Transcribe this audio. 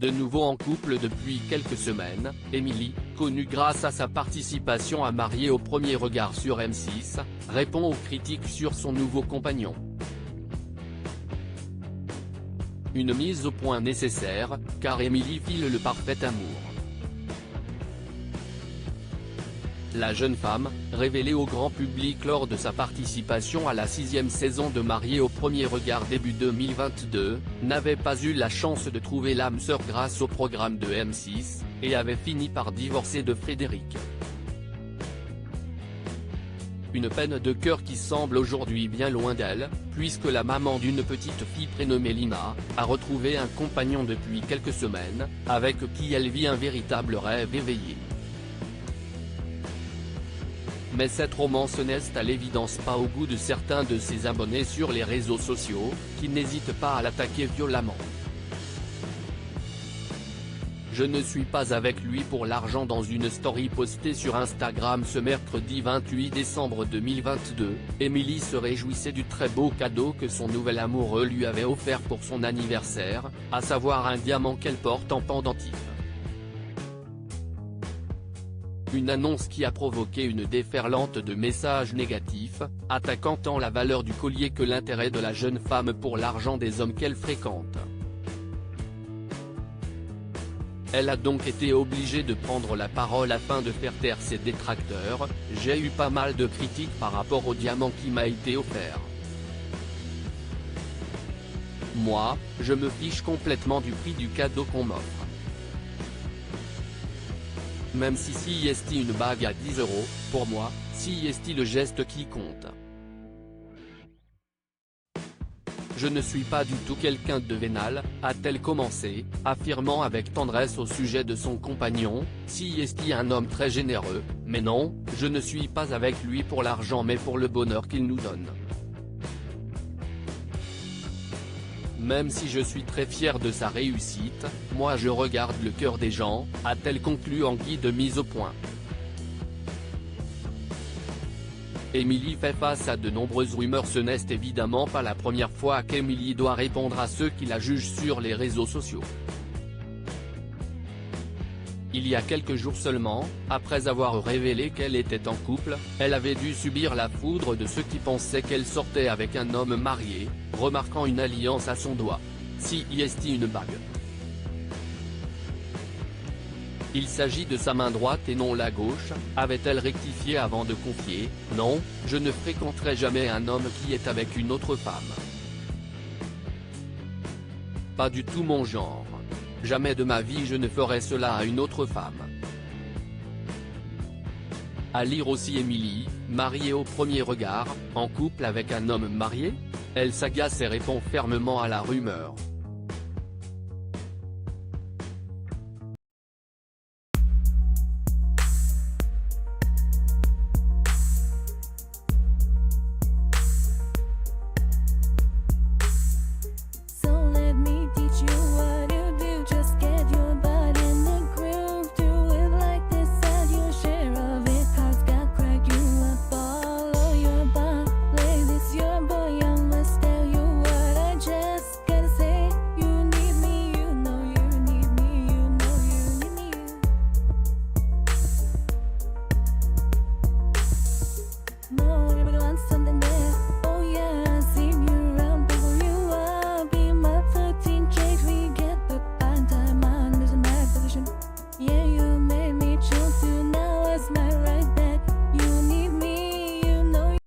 De nouveau en couple depuis quelques semaines, Émilie, connue grâce à sa participation à Mariés au premier regard sur M6, répond aux critiques sur son nouveau compagnon. Une mise au point nécessaire, car Émilie file le parfait amour. La jeune femme, révélée au grand public lors de sa participation à la 6e saison de Mariés au premier regard début 2022, n'avait pas eu la chance de trouver l'âme sœur grâce au programme de M6, et avait fini par divorcer de Frédéric. Une peine de cœur qui semble aujourd'hui bien loin d'elle, puisque la maman d'une petite fille prénommée Lina, a retrouvé un compagnon depuis quelques semaines, avec qui elle vit un véritable rêve éveillé. Mais cette romance n'est à l'évidence pas au goût de certains de ses abonnés sur les réseaux sociaux, qui n'hésitent pas à l'attaquer violemment. Je ne suis pas avec lui pour l'argent. Dans une story postée sur Instagram ce mercredi 28 décembre 2022, Émilie se réjouissait du très beau cadeau que son nouvel amoureux lui avait offert pour son anniversaire, à savoir un diamant qu'elle porte en pendentif. Une annonce qui a provoqué une déferlante de messages négatifs, attaquant tant la valeur du collier que l'intérêt de la jeune femme pour l'argent des hommes qu'elle fréquente. Elle a donc été obligée de prendre la parole afin de faire taire ses détracteurs. J'ai eu pas mal de critiques par rapport au diamant qui m'a été offert. Moi, je me fiche complètement du prix du cadeau qu'on m'offre. Même si est une bague à 10 €, pour moi, est le geste qui compte. Je ne suis pas du tout quelqu'un de vénal, a-t-elle commencé, affirmant avec tendresse au sujet de son compagnon. Est un homme très généreux, mais non, je ne suis pas avec lui pour l'argent mais pour le bonheur qu'il nous donne. Même si je suis très fier de sa réussite, moi je regarde le cœur des gens, a-t-elle conclu en guise de mise au point. Émilie fait face à de nombreuses rumeurs. Ce n'est évidemment pas la première fois qu'Émilie doit répondre à ceux qui la jugent sur les réseaux sociaux. Il y a quelques jours seulement, après avoir révélé qu'elle était en couple, elle avait dû subir la foudre de ceux qui pensaient qu'elle sortait avec un homme marié, remarquant une alliance à son doigt. Est une bague. Il s'agit de sa main droite et non la gauche, avait-elle rectifié avant de confier « Non, je ne fréquenterai jamais un homme qui est avec une autre femme. Pas du tout mon genre. Jamais de ma vie je ne ferai cela à une autre femme. » À lire aussi Émilie, mariée au premier regard, en couple avec un homme marié ? Elle s'agace et répond fermement à la rumeur.